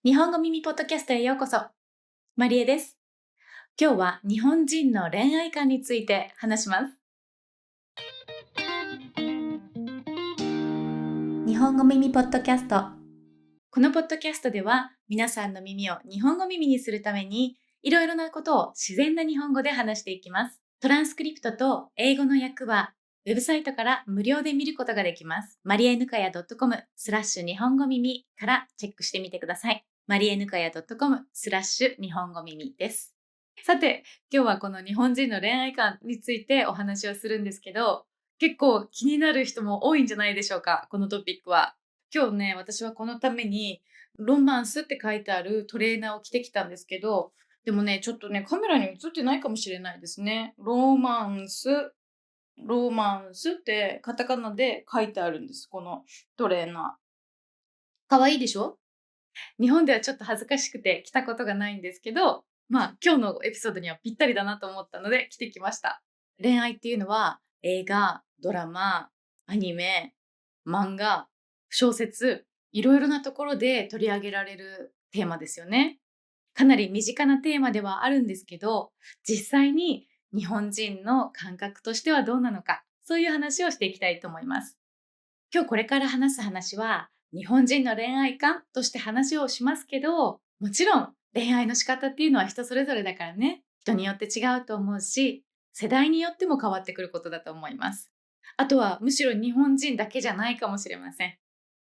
日本語耳ポッドキャストへようこそ。マリエです。今日は日本人の恋愛観について話します。日本語耳ポッドキャスト。このポッドキャストでは皆さんの耳を日本語耳にするためにいろいろなことを自然な日本語で話していきます。トランスクリプトと英語の訳はウェブサイトから無料で見ることができます。マリエヌカヤ .com/日本語耳からチェックしてみてください。マリエヌカヤ .com/日本語耳です。さて、今日はこの日本人の恋愛観についてお話をするんですけど、結構気になる人も多いんじゃないでしょうか、このトピックは。今日ね、私はこのためにロマンスって書いてあるトレーナーを着てきたんですけど、でもね、ちょっとね、カメラに映ってないかもしれないですね。ロマンスってカタカナで書いてあるんです、このトレーナー。かわいいでしょ？日本ではちょっと恥ずかしくて着たことがないんですけど、今日のエピソードにはぴったりだなと思ったので着てきました。恋愛っていうのは映画、ドラマ、アニメ、漫画、小説、いろいろなところで取り上げられるテーマですよね。かなり身近なテーマではあるんですけど、実際に日本人の感覚としてはどうなのか、そういう話をしていきたいと思います。今日これから話す話は、日本人の恋愛観として話をしますけど、もちろん恋愛の仕方っていうのは人それぞれだからね、人によって違うと思うし、世代によっても変わってくることだと思います。あとはむしろ日本人だけじゃないかもしれません。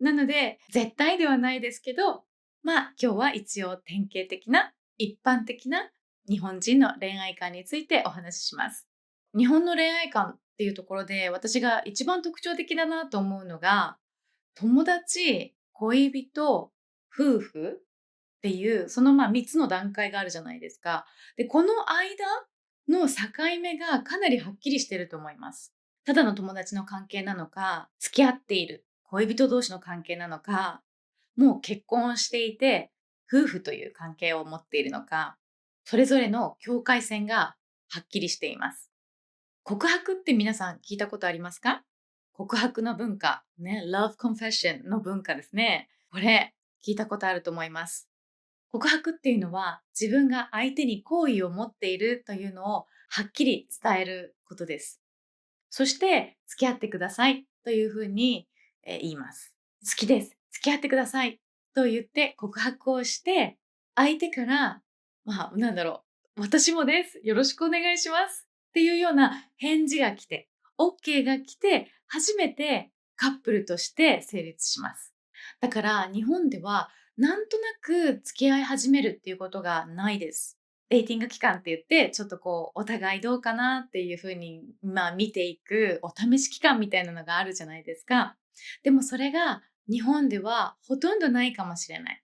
なので、絶対ではないですけど、今日は一応典型的な、一般的な日本人の恋愛観についてお話しします。日本の恋愛観っていうところで私が一番特徴的だなと思うのが、友達、恋人、夫婦っていうその3つの段階があるじゃないですか。で、この間の境目がかなりはっきりしてると思います。ただの友達の関係なのか、付き合っている恋人同士の関係なのか、もう結婚していて夫婦という関係を持っているのか、それぞれの境界線がはっきりしています。告白って皆さん聞いたことありますか？告白の文化、ね、Love Confession の文化ですね。これ、聞いたことあると思います。告白っていうのは、自分が相手に好意を持っているというのをはっきり伝えることです。そして、付き合ってくださいというふうに言います。好きです。付き合ってくださいと言って告白をして、相手から、私もです。よろしくお願いしますっていうような返事が来て、OK が来て、初めてカップルとして成立します。だから日本ではなんとなく付き合い始めるっていうことがないです。デーティング期間って言って、ちょっとこう、お互いどうかなっていうふうに、見ていくお試し期間みたいなのがあるじゃないですか。でもそれが日本ではほとんどないかもしれない。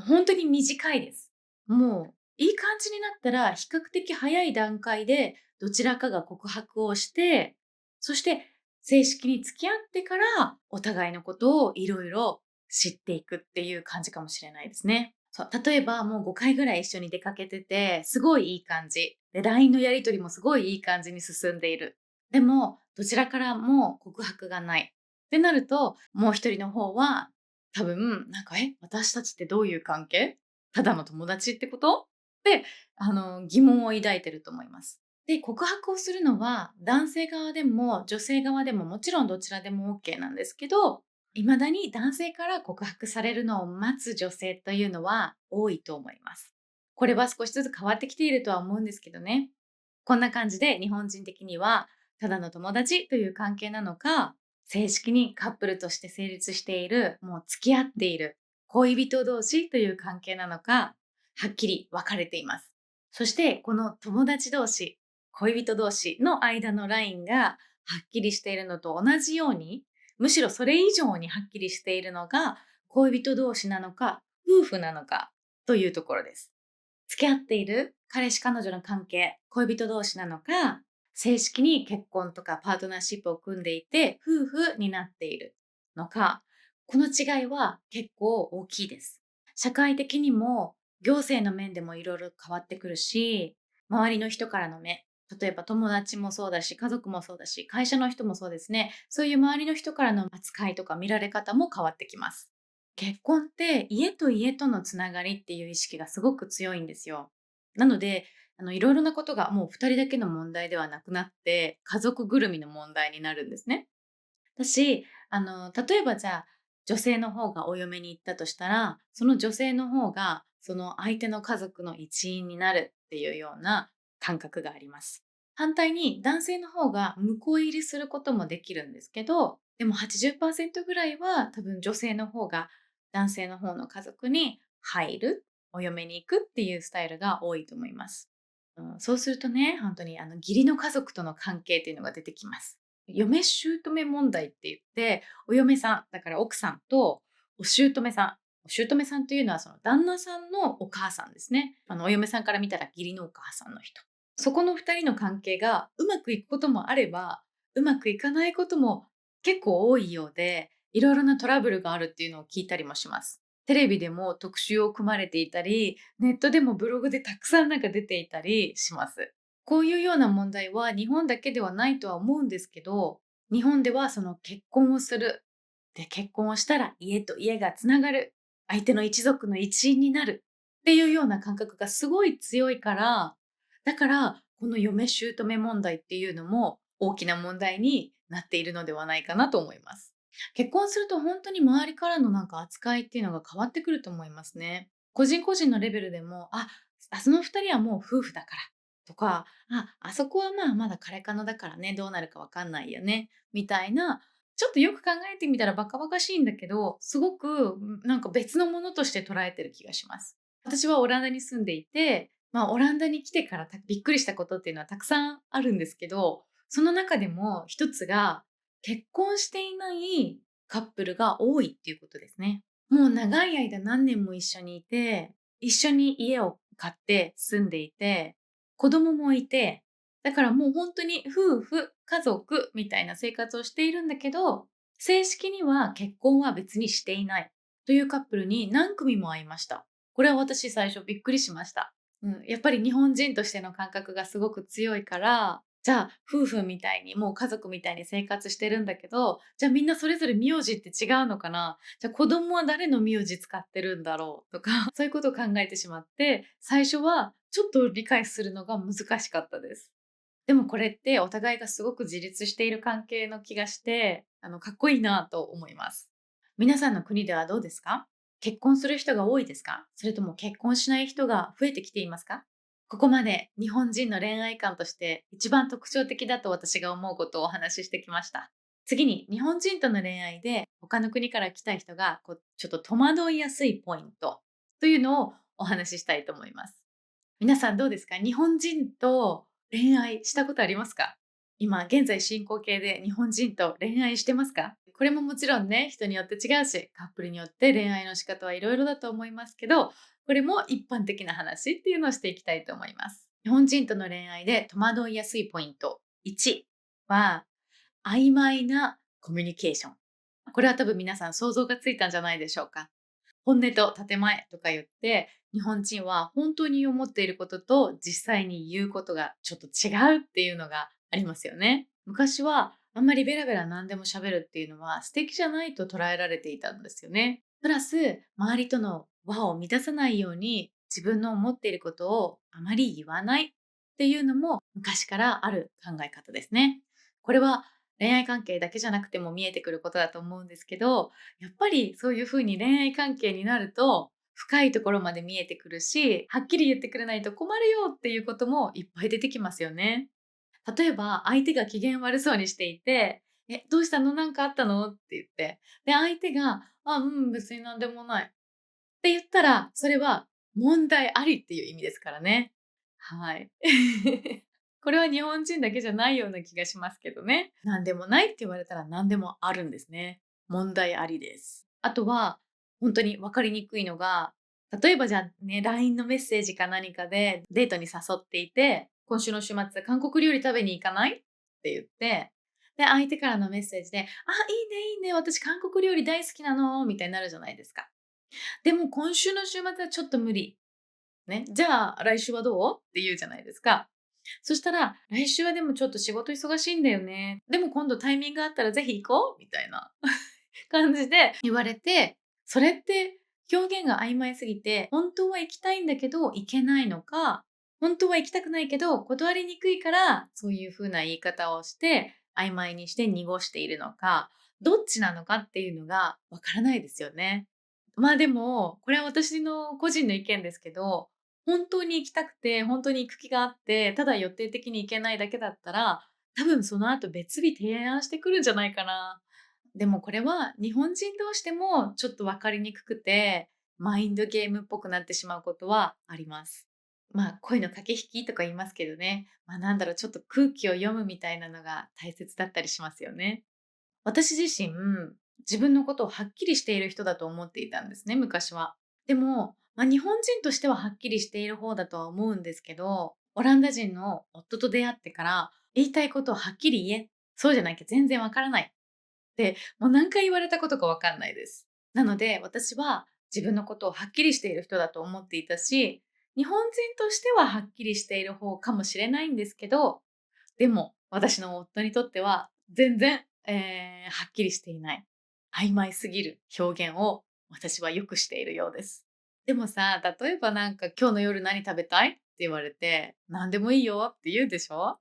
本当に短いです。もう、いい感じになったら、比較的早い段階でどちらかが告白をして、そして正式に付き合ってから、お互いのことをいろいろ知っていくっていう感じかもしれないですね。そう、例えばもう5回ぐらい一緒に出かけてて、すごいいい感じ。で、LINE のやり取りもすごいいい感じに進んでいる。でも、どちらからも告白がない。ってなると、もう一人の方は、多分、私たちってどういう関係？ただの友達ってこと？で、疑問を抱いてると思います。で、告白をするのは、男性側でも女性側でももちろんどちらでも OK なんですけど、未だに男性から告白されるのを待つ女性というのは多いと思います。これは少しずつ変わってきているとは思うんですけどね。こんな感じで日本人的には、ただの友達という関係なのか、正式にカップルとして成立している、もう付き合っている恋人同士という関係なのか、はっきり分かれています。そしてこの友達同士、恋人同士の間のラインがはっきりしているのと同じように、むしろそれ以上にはっきりしているのが恋人同士なのか夫婦なのかというところです。付き合っている彼氏彼女の関係、恋人同士なのか、正式に結婚とかパートナーシップを組んでいて夫婦になっているのか、この違いは結構大きいです。社会的にも行政の面でもいろいろ変わってくるし、周りの人からの目、例えば友達もそうだし、家族もそうだし、会社の人もそうですね。そういう周りの人からの扱いとか見られ方も変わってきます。結婚って家と家とのつながりっていう意識がすごく強いんですよ。なので、いろいろなことがもう2人だけの問題ではなくなって、家族ぐるみの問題になるんですね。私、例えばじゃあ、女性の方がお嫁に行ったとしたら、その女性の方が、その相手の家族の一員になるっていうような感覚があります。反対に男性の方が婿入りすることもできるんですけど、でも80%ぐらいは多分女性の方が男性の方の家族に入る、お嫁に行くっていうスタイルが多いと思います。そうするとね、本当に義理の家族との関係っていうのが出てきます。嫁姑問題って言って、お嫁さん、だから奥さんとお姑さん。お姑さんというのはその旦那さんのお母さんですね。お嫁さんから見たら義理のお母さんの人。そこの2人の関係がうまくいくこともあれば、うまくいかないことも結構多いようで、いろいろなトラブルがあるっていうのを聞いたりもします。テレビでも特集を組まれていたり、ネットでもブログでたくさんなんか出ていたりします。こういうような問題は日本だけではないとは思うんですけど、日本ではその結婚をする。で、結婚をしたら家と家がつながる。相手の一族の一員になる。っていうような感覚がすごい強いから、だからこの嫁姑問題っていうのも大きな問題になっているのではないかなと思います。結婚すると本当に周りからのなんか扱いっていうのが変わってくると思いますね。個人個人のレベルでも、その二人はもう夫婦だからとか、あそこはまあまだ彼彼だからね、どうなるかわかんないよね、みたいな、ちょっとよく考えてみたらバカバカしいんだけど、すごくなんか別のものとして捉えてる気がします。私はオランダに住んでいて、オランダに来てからびっくりしたことっていうのはたくさんあるんですけど、その中でも一つが、結婚していないカップルが多いっていうことですね。もう長い間何年も一緒にいて、一緒に家を買って住んでいて、子供もいて、だからもう本当に夫婦、家族みたいな生活をしているんだけど、正式には結婚は別にしていないというカップルに何組も会いました。これは私最初びっくりしました。やっぱり日本人としての感覚がすごく強いから、じゃあ夫婦みたいにもう家族みたいに生活してるんだけど、じゃあみんなそれぞれ名字って違うのかな、じゃあ子供は誰の名字使ってるんだろうとか、そういうことを考えてしまって、最初はちょっと理解するのが難しかったです。でもこれってお互いがすごく自立している関係の気がして、かっこいいなと思います。皆さんの国ではどうですか？結婚する人が多いですか？それとも結婚しない人が増えてきていますか？ここまで日本人の恋愛観として一番特徴的だと私が思うことをお話ししてきました。次に日本人との恋愛で他の国から来た人がちょっと戸惑いやすいポイントというのをお話ししたいと思います。皆さんどうですか？日本人と恋愛したことありますか？今現在進行形で日本人と恋愛してますか？これももちろんね、人によって違うし、カップルによって恋愛の仕方はいろいろだと思いますけど、これも一般的な話っていうのをしていきたいと思います。日本人との恋愛で戸惑いやすいポイント1は、曖昧なコミュニケーション。これは多分皆さん想像がついたんじゃないでしょうか。本音と建前とか言って、日本人は本当に思っていることと実際に言うことがちょっと違うっていうのがありますよね。昔はあんまりベラベラ何でも喋るっていうのは素敵じゃないと捉えられていたんですよね。プラス、周りとの輪を乱さないように自分の思っていることをあまり言わないっていうのも昔からある考え方ですね。これは恋愛関係だけじゃなくても見えてくることだと思うんですけど、やっぱりそういう風に恋愛関係になると、深いところまで見えてくるし、はっきり言ってくれないと困るよっていうこともいっぱい出てきますよね。例えば、相手が機嫌悪そうにしていて、どうしたの？なんかあったの？って言って。で、相手が、別になんでもない。って言ったら、それは問題ありっていう意味ですからね。はい。これは日本人だけじゃないような気がしますけどね。何でもないって言われたら何でもあるんですね。問題ありです。あとは、本当に分かりにくいのが、例えばじゃあね、LINE のメッセージか何かでデートに誘っていて、今週の週末韓国料理食べに行かない？って言って、で、相手からのメッセージで、いいねいいね、私韓国料理大好きなの、みたいになるじゃないですか。でも今週の週末はちょっと無理。ね。じゃあ来週はどう？って言うじゃないですか。そしたら、来週はでもちょっと仕事忙しいんだよね。でも今度タイミングあったらぜひ行こうみたいな感じで言われて、それって表現が曖昧すぎて、本当は行きたいんだけど行けないのか、本当は行きたくないけど断りにくいから、そういう風な言い方をして、曖昧にして濁しているのか、どっちなのかっていうのがわからないですよね。まあでも、これは私の個人の意見ですけど、本当に行きたくて、本当に行く気があって、ただ予定的に行けないだけだったら、多分その後別日提案してくるんじゃないかな。でもこれは日本人同士でもちょっと分かりにくくて、マインドゲームっぽくなってしまうことはあります。まあ恋の駆け引きとか言いますけどね。まあなんだろう、ちょっと空気を読むみたいなのが大切だったりしますよね。私自身、自分のことをはっきりしている人だと思っていたんですね、昔は。でも、日本人としてははっきりしている方だとは思うんですけど、オランダ人の夫と出会ってから、言いたいことをはっきり言え。そうじゃなきゃ全然わからない。で、もう何回言われたことかわかんないです。なので、私は自分のことをはっきりしている人だと思っていたし、日本人としてははっきりしている方かもしれないんですけど、でも、私の夫にとっては全然、はっきりしていない、曖昧すぎる表現を私はよくしているようです。でもさ、例えばなんか今日の夜何食べたいって言われて、何でもいいよって言うでしょ。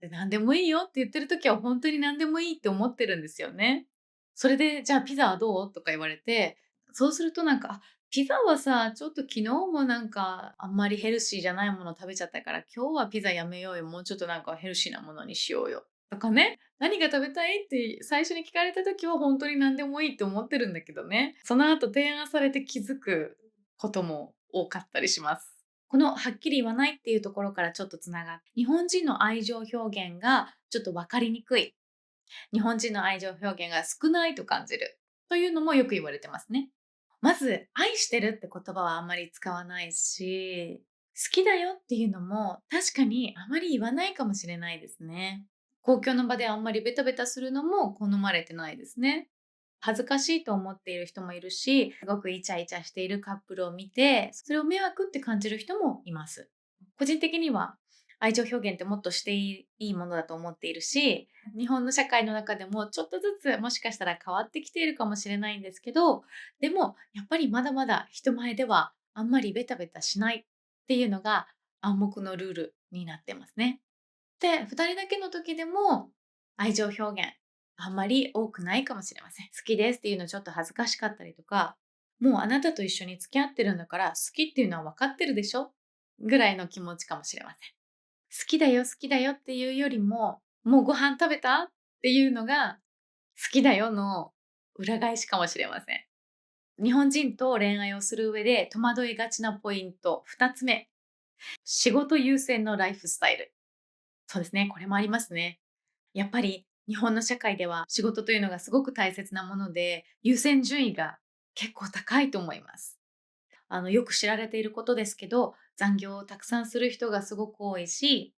で、何でもいいよって言ってる時は本当に何でもいいって思ってるんですよね。それで、じゃあピザはどうとか言われて、そうするとなんか、ピザはさ、ちょっと昨日もなんかあんまりヘルシーじゃないもの食べちゃったから、今日はピザやめようよ。もうちょっとなんかヘルシーなものにしようよ。とかね。何が食べたいって最初に聞かれた時は本当に何でもいいって思ってるんだけどね。その後提案されて気づくことも多かったりします。このはっきり言わないっていうところからちょっとつながって、日本人の愛情表現がちょっと分かりにくい。日本人の愛情表現が少ないと感じる。というのもよく言われてますね。まず、愛してるって言葉はあんまり使わないし、好きだよっていうのも確かにあまり言わないかもしれないですね。公共の場であんまりベタベタするのも好まれてないですね。恥ずかしいと思っている人もいるし、すごくイチャイチャしているカップルを見て、それを迷惑って感じる人もいます。個人的には愛情表現ってもっとしていいものだと思っているし、日本の社会の中でもちょっとずつもしかしたら変わってきているかもしれないんですけど、でもやっぱりまだまだ人前ではあんまりベタベタしないっていうのが暗黙のルールになってますね。で、2人だけの時でも愛情表現あんまり多くないかもしれません。好きですっていうのちょっと恥ずかしかったりとか、もうあなたと一緒に付き合ってるんだから好きっていうのは分かってるでしょぐらいの気持ちかもしれません。好きだよ好きだよっていうよりも、もうご飯食べたっていうのが好きだよの裏返しかもしれません。日本人と恋愛をする上で戸惑いがちなポイント2つ目、仕事優先のライフスタイル。そうですね、これもありますね。やっぱり日本の社会では仕事というのがすごく大切なもので、優先順位が結構高いと思います。よく知られていることですけど、残業をたくさんする人がすごく多いし、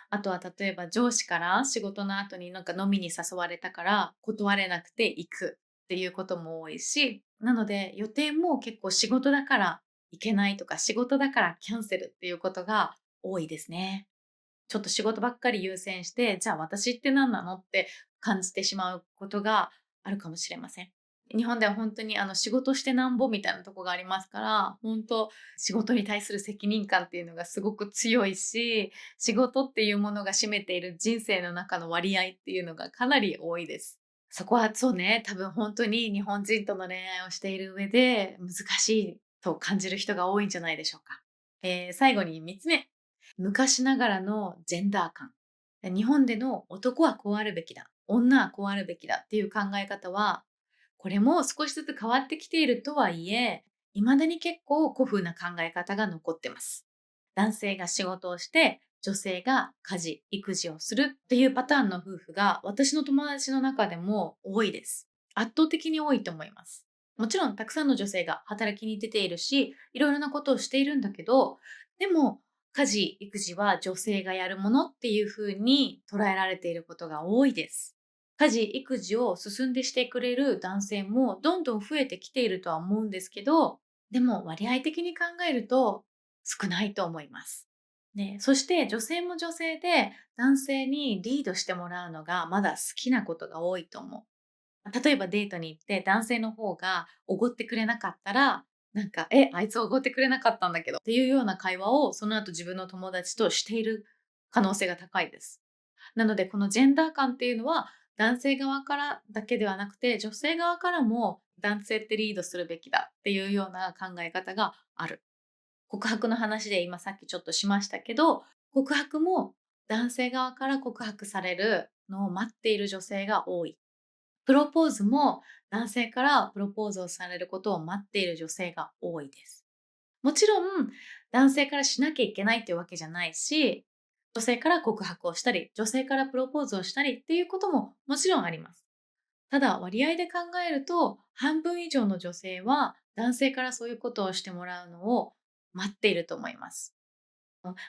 あとは例えば上司から仕事の後になんか飲みに誘われたから断れなくて行くっていうことも多いし、なので予定も結構仕事だから行けないとか仕事だからキャンセルっていうことが多いですね。ちょっと仕事ばっかり優先して、じゃあ私って何なのって感じてしまうことがあるかもしれません。日本では本当に仕事してなんぼみたいなとこがありますから、本当仕事に対する責任感っていうのがすごく強いし、仕事っていうものが占めている人生の中の割合っていうのがかなり多いです。そこはそうね、多分本当に日本人との恋愛をしている上で難しいと感じる人が多いんじゃないでしょうか。最後に3つ目。昔ながらのジェンダー感。日本での男はこうあるべきだ、女はこうあるべきだっていう考え方は、これも少しずつ変わってきているとはいえ、未だに結構古風な考え方が残ってます。男性が仕事をして、女性が家事、育児をするっていうパターンの夫婦が私の友達の中でも多いです。圧倒的に多いと思います。もちろんたくさんの女性が働きに出ているし、いろいろなことをしているんだけど、でも家事、育児は女性がやるものっていう風に捉えられていることが多いです。家事、育児を進んでしてくれる男性もどんどん増えてきているとは思うんですけど、でも割合的に考えると少ないと思います。ね、そして女性も女性で男性にリードしてもらうのがまだ好きなことが多いと思う。例えばデートに行って男性の方がおごってくれなかったら、なんか、あいつおごってくれなかったんだけどっていうような会話をその後自分の友達としている可能性が高いです。なのでこのジェンダー感っていうのは男性側からだけではなくて女性側からも男性ってリードするべきだっていうような考え方がある。告白の話で今さっきちょっとしましたけど、告白も男性側から告白されるのを待っている女性が多い。プロポーズも男性からプロポーズをされることを待っている女性が多いです。もちろん男性からしなきゃいけないっていうわけじゃないし、女性から告白をしたり、女性からプロポーズをしたりっていうことももちろんあります。ただ割合で考えると半分以上の女性は男性からそういうことをしてもらうのを待っていると思います。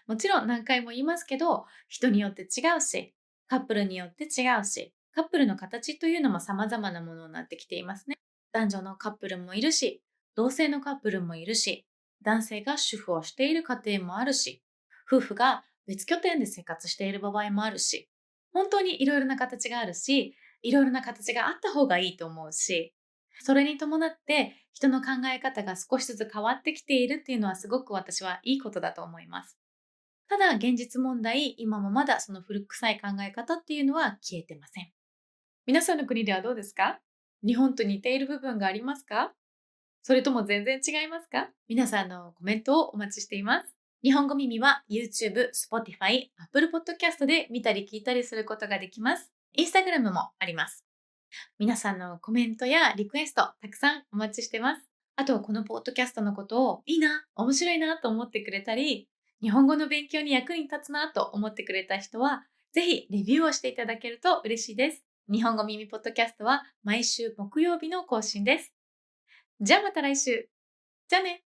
もちろん何回も言いますけど、人によって違うし、カップルによって違うし、カップルの形というのも様々なものになってきていますね。男女のカップルもいるし、同性のカップルもいるし、男性が主婦をしている家庭もあるし、夫婦が別拠点で生活している場合もあるし、本当にいろいろな形があるし、いろいろな形があった方がいいと思うし、それに伴って人の考え方が少しずつ変わってきているっていうのはすごく私はいいことだと思います。ただ現実問題、今もまだその古臭い考え方っていうのは消えてません。皆さんの国ではどうですか？日本と似ている部分がありますか？それとも全然違いますか？皆さんのコメントをお待ちしています。日本語耳は YouTube、Spotify、Apple Podcast で見たり聞いたりすることができます。Instagram もあります。皆さんのコメントやリクエスト、たくさんお待ちしてます。あと、このポッドキャストのことをいいな、面白いなと思ってくれたり、日本語の勉強に役に立つなと思ってくれた人は、ぜひレビューをしていただけると嬉しいです。日本語耳ポッドキャストは毎週木曜日の更新です。じゃあまた来週。じゃあね。